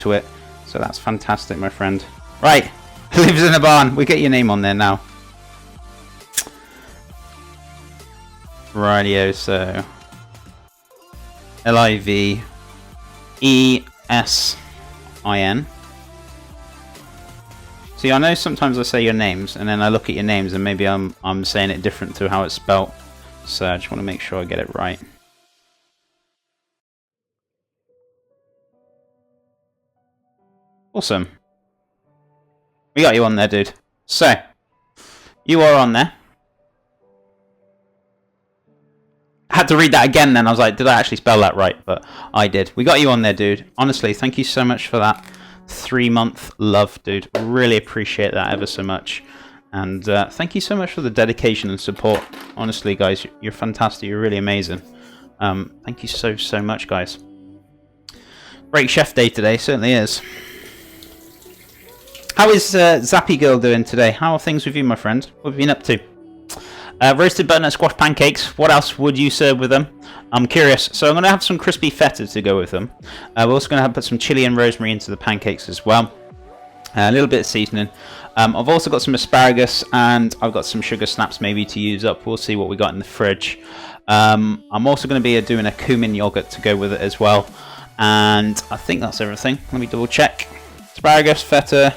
to it. So that's fantastic, my friend. Right, lives in a barn. We get your name on there now. Rightio, so Livesin. See, I know sometimes I say your names, and then I look at your names, and maybe I'm saying it different to how it's spelt. So I just want to make sure I get it right. Awesome. We got you on there, dude. So, you are on there. I had to read that again then. I was like, did I actually spell that right? But I did. We got you on there, dude. Honestly, thank you so much for that 3-month love, dude. Really appreciate that ever so much. And thank you so much for the dedication and support. Honestly, guys, you're fantastic. You're really amazing. Thank you so much, guys. Great chef day today. Certainly is. How is Zappy Girl doing today? How are things with you, my friend? What have you been up to? Roasted butternut squash pancakes. What else would you serve with them? I'm curious. So I'm going to have some crispy feta to go with them. We're also going to put some chili and rosemary into the pancakes as well. A little bit of seasoning. I've also got some asparagus and I've got some sugar snaps maybe to use up. We'll see what we got in the fridge. I'm also going to be doing a cumin yogurt to go with it as well. And I think that's everything. Let me double check. Asparagus, feta.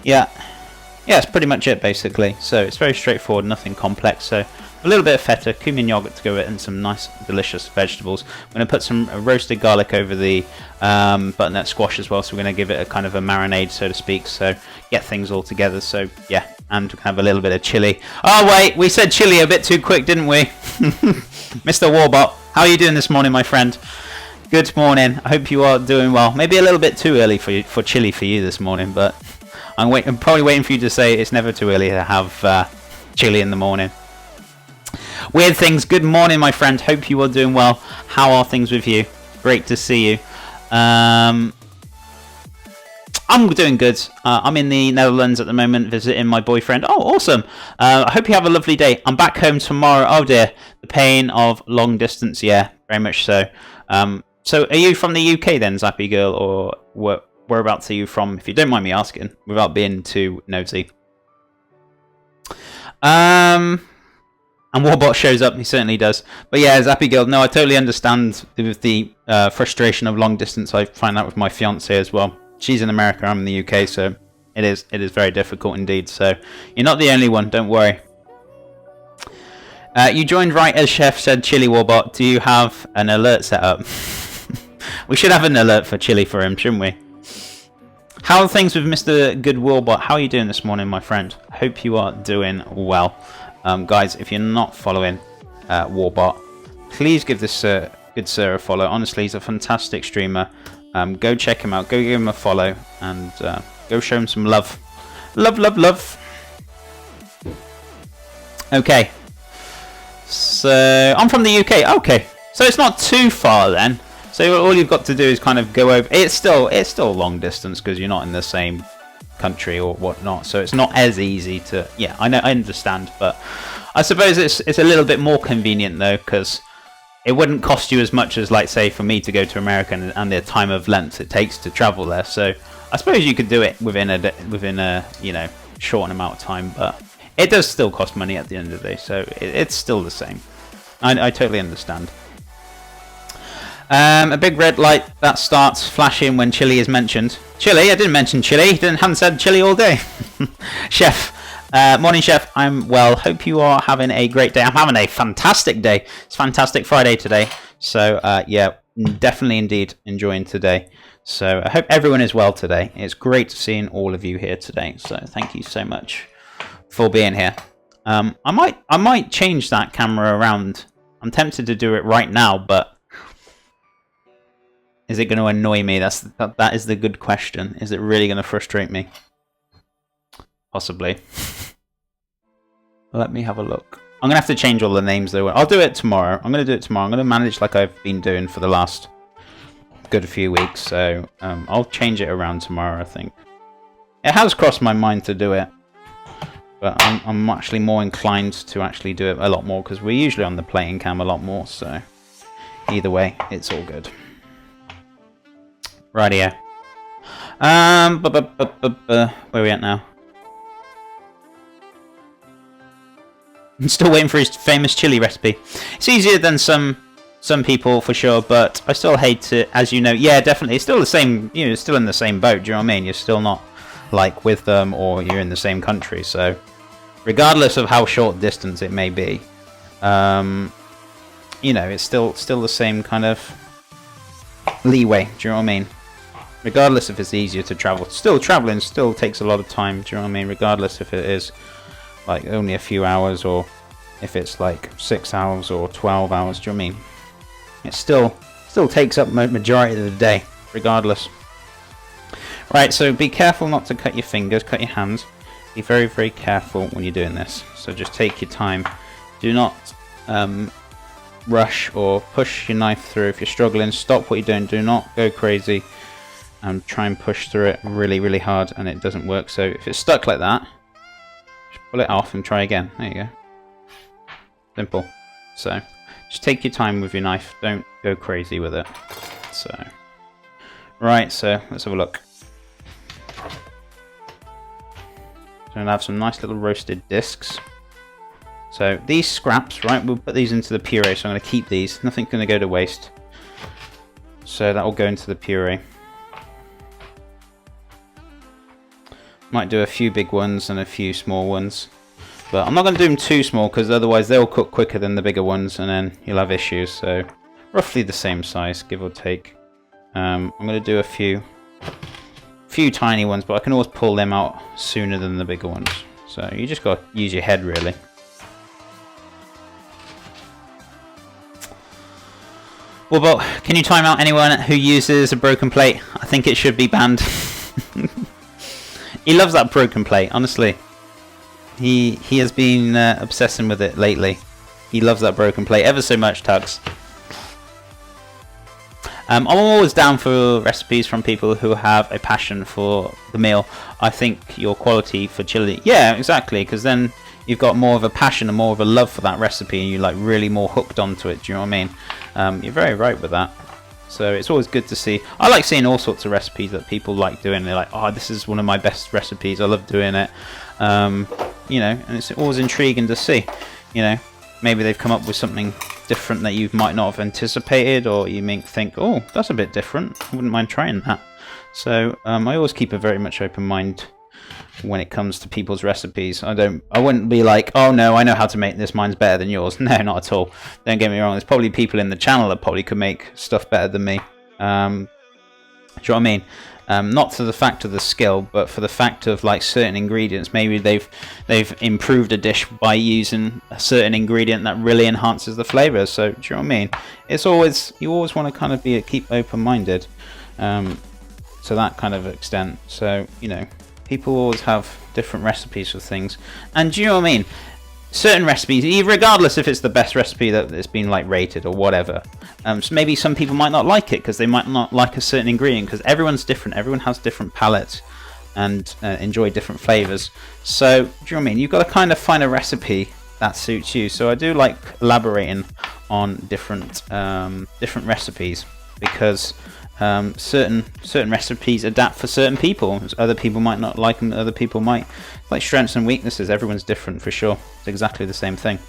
Yeah, it's pretty much it basically. So it's very straightforward, nothing complex. So a little bit of feta, cumin yogurt to go with it, and some nice, delicious vegetables. I'm going to put some roasted garlic over the butternut squash as well. So we're going to give it a kind of a marinade, so to speak. So get things all together. So yeah, and have a little bit of chili. Oh wait, we said chili a bit too quick, didn't we? Mr. Warbot, how are you doing this morning, my friend? Good morning. I hope you are doing well. Maybe a little bit too early for chili for you this morning, but I'm probably waiting for you to say it's never too early to have chili in the morning. Weird things. Good morning, my friend. Hope you are doing well. How are things with you? Great to see you. I'm doing good. I'm in the Netherlands at the moment visiting my boyfriend. Oh, awesome. I hope you have a lovely day. I'm back home tomorrow. Oh dear. The pain of long distance. Yeah, very much so. So are you from the UK then, Zappy Girl, or whereabouts are you from, if you don't mind me asking, without being too nosy? And Warbot shows up, he certainly does. But yeah, Zappy Girl, no, I totally understand with the frustration of long distance. I find that with my fiance as well. She's in America, I'm in the UK, so it is very difficult indeed. So you're not the only one, don't worry. You joined right as Chef said, Chili Warbot. Do you have an alert set up? We should have an alert for chili for him, shouldn't we? How are things with Mr. Good Warbot? How are you doing this morning, my friend? Hope you are doing well. Guys, if you're not following Warbot, please give this good sir a follow. Honestly, he's a fantastic streamer. Go check him out. Go give him a follow. And go show him some love. Love. Okay. So, I'm from the UK. Okay. So it's not too far then. So all you've got to do is kind of go over. It's still long distance because you're not in the same country or whatnot. So it's not as easy to. Yeah, I know, I understand, but I suppose it's a little bit more convenient though, because it wouldn't cost you as much as, like, say, for me to go to America and the time of length it takes to travel there. So I suppose you could do it within a short amount of time, but it does still cost money at the end of the day. So it's still the same. I totally understand. A big red light that starts flashing when chili is mentioned. Chili? I didn't mention chili. Haven't said chili all day. Chef. Morning, Chef. I'm well. Hope you are having a great day. I'm having a fantastic day. It's Fantastic Friday today. So, yeah, definitely indeed enjoying today. So, I hope everyone is well today. It's great seeing all of you here today. So, thank you so much for being here. I might change that camera around. I'm tempted to do it right now, but is it going to annoy me? That is the good question. Is it really going to frustrate me? Possibly. Let me have a look. I'm going to have to change all the names though. I'll do it tomorrow. I'm going to do it tomorrow. I'm going to manage like I've been doing for the last good few weeks. So I'll change it around tomorrow, I think. It has crossed my mind to do it. But I'm actually more inclined to actually do it a lot more because we're usually on the playing cam a lot more. So either way, it's all good. Rightio. Where are we at now? I'm still waiting for his famous chili recipe. It's easier than some people for sure, but I still hate it, as you know. Yeah, definitely. It's still the same, you know, still in the same boat, do you know what I mean? You're still not, like, with them, or you're in the same country, so regardless of how short distance it may be, you know, it's still the same kind of leeway, do you know what I mean? Regardless if it's easier to travel. Still, traveling still takes a lot of time, do you know what I mean? Regardless if it is like only a few hours, or if it's like 6 hours or 12 hours, do you know what I mean? It still takes up majority of the day, regardless. Right, so be careful not to cut your fingers, cut your hands. Be very, very careful when you're doing this. So just take your time. Do not rush or push your knife through. If you're struggling, stop what you're doing. Do not go crazy and try and push through it really, really hard, and it doesn't work. So if it's stuck like that, just pull it off and try again. There you go. Simple. So just take your time with your knife. Don't go crazy with it. So, right, so let's have a look. So I'm going to have some nice little roasted discs. So these scraps, right, we'll put these into the puree, so I'm going to keep these. Nothing's going to go to waste. So that will go into the puree. Might do a few big ones and a few small ones. But I'm not going to do them too small, because otherwise they'll cook quicker than the bigger ones, and then you'll have issues. So roughly the same size, give or take. I'm going to do a few tiny ones, but I can always pull them out sooner than the bigger ones. So you just got to use your head, really. Well, but can you time out anyone who uses a broken plate? I think it should be banned. He loves that broken plate, honestly. He has been obsessing with it lately. He loves that broken plate ever so much, Tux. I'm always down for recipes from people who have a passion for the meal. I think your quality for chili... Yeah, exactly, because then you've got more of a passion and more of a love for that recipe, and you're like really more hooked onto it, do you know what I mean? You're very right with that. So it's always good to see. I like seeing all sorts of recipes that people like doing. They're like, oh, this is one of my best recipes. I love doing it. You know, and it's always intriguing to see, you know, maybe they've come up with something different that you might not have anticipated, or you may think, oh, that's a bit different. I wouldn't mind trying that. So I always keep a very much open mind when it comes to people's recipes. I wouldn't be like, oh no, I know how to make this, mine's better than yours. No, not at all. Don't get me wrong. There's probably people in the channel that probably could make stuff better than me. Do you know what I mean? Not to the fact of the skill, but for the fact of like certain ingredients. Maybe they've improved a dish by using a certain ingredient that really enhances the flavour. So do you know what I mean? It's always, you always want to kind of keep open-minded to that kind of extent. So you know, people always have different recipes for things, and do you know what I mean? Certain recipes, regardless if it's the best recipe that it's been like rated or whatever, so maybe some people might not like it because they might not like a certain ingredient, because everyone's different. Everyone has different palates and enjoy different flavors. So do you know what I mean? You've got to kind of find a recipe that suits you. So I do like elaborating on different recipes, because certain recipes adapt for certain people. Other people might not like them. Other people might like. Strengths and weaknesses. Everyone's different for sure. It's exactly the same thing.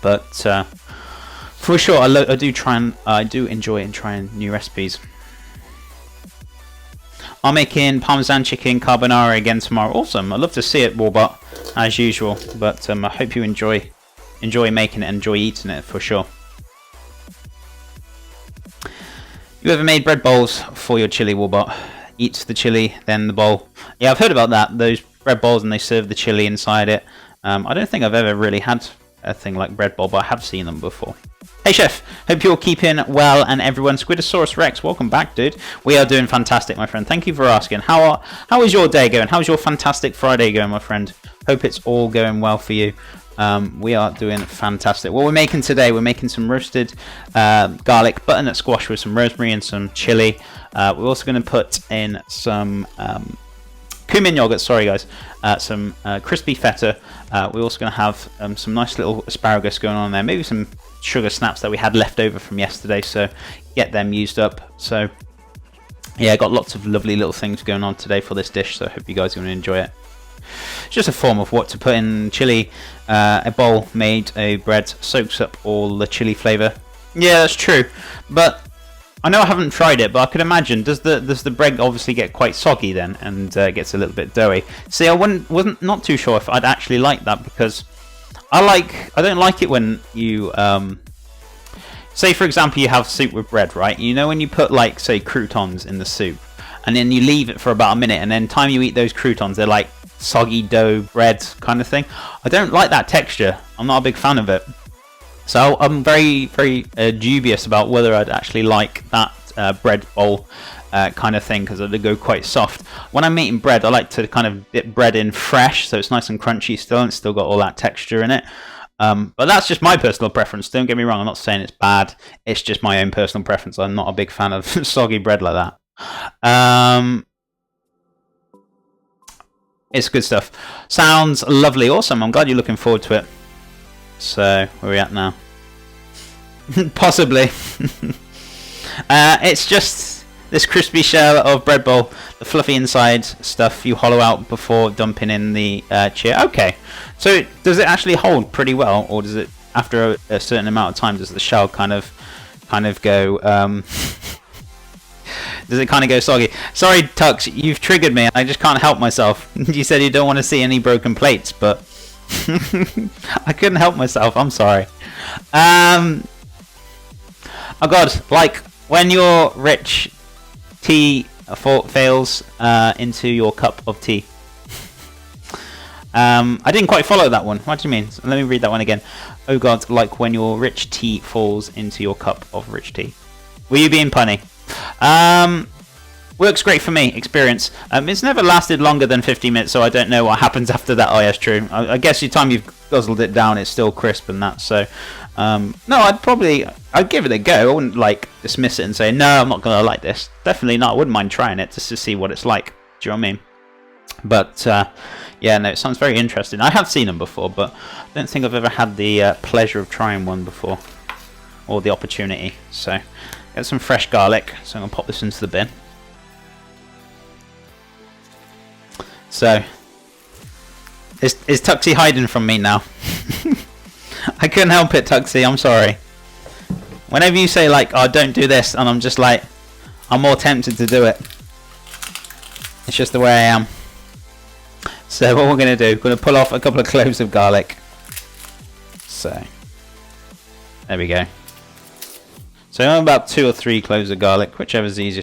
But for sure, I do enjoy trying new recipes. I'm making Parmesan chicken carbonara again tomorrow. Awesome! I'd love to see it, Warbot, as usual. But I hope you enjoy making it, and enjoy eating it for sure. You ever made bread bowls for your chili, Warbot? Eat the chili, then the bowl. Yeah, I've heard about that. Those bread bowls, and they serve the chili inside it. I don't think I've ever really had a thing like bread bowl, but I have seen them before. Hey Chef, hope you're keeping well, and everyone. Squidosaurus Rex, welcome back, dude. We are doing fantastic, my friend. Thank you for asking. How is your day going? How's your fantastic Friday going, my friend? Hope it's all going well for you. We are doing fantastic. What we're making today, we're making some roasted garlic butternut squash with some rosemary and some chili. We're also going to put in some cumin yogurt, sorry guys, some crispy feta. We're also going to have some nice little asparagus going on there, maybe some sugar snaps that we had left over from yesterday, so get them used up. So yeah, I got lots of lovely little things going on today for this dish, so I hope you guys are going to enjoy it. It's just a form of what to put in chili. A bowl made of bread soaks up all the chili flavour. Yeah, that's true, but I know I haven't tried it, but I could imagine, does the bread obviously get quite soggy then, and gets a little bit doughy? See, I wasn't not too sure if I'd actually like that, because I don't like it when you say, for example, you have soup with bread, right? You know when you put, like, say, croutons in the soup, and then you leave it for about a minute, and then time you eat those croutons, they're like soggy dough bread kind of thing. I don't like that texture. I'm not a big fan of it. So I'm very, very dubious about whether I'd actually like that bread bowl kind of thing, because they go quite soft. When I'm eating bread, I like to kind of dip bread in fresh, so it's nice and crunchy still, and it's still got all that texture in it. But that's just my personal preference. Don't get me wrong, I'm not saying it's bad. It's just my own personal preference. I'm not a big fan of soggy bread like that. It's good stuff. Sounds lovely. Awesome. I'm glad you're looking forward to it. So, where are we at now? Possibly. It's just this crispy shell of bread bowl. The fluffy inside stuff you hollow out before dumping in the chia. Okay. So, does it actually hold pretty well? Or does it, after a certain amount of time, does the shell kind of go... does it kind of go soggy? Sorry, Tux, you've triggered me. I just can't help myself. You said you don't want to see any broken plates, but I couldn't help myself. I'm sorry. Oh God, like when your rich tea fails into your cup of tea. I didn't quite follow that one. What do you mean? Let me read that one again. Oh God, like when your rich tea falls into your cup of rich tea. Were you being punny? Works great for me. Experience. It's never lasted longer than 15 minutes, so I don't know what happens after that. Oh, yes, true. I guess the time you've guzzled it down, it's still crisp and that. So, no, I'd give it a go. I wouldn't like dismiss it and say no, I'm not gonna like this. Definitely not. I wouldn't mind trying it just to see what it's like. Do you know what I mean? But yeah, no, it sounds very interesting. I have seen them before, but I don't think I've ever had the pleasure of trying one before, or the opportunity. So. Get some fresh garlic, so I'm going to pop this into the bin. So, is Tuxie hiding from me now? I couldn't help it, Tuxie, I'm sorry. Whenever you say, like, oh, don't do this, and I'm just like, I'm more tempted to do it. It's just the way I am. So what we're going to do, we're going to pull off a couple of cloves of garlic. So, there we go. So about 2 or 3 cloves of garlic, whichever's easiest.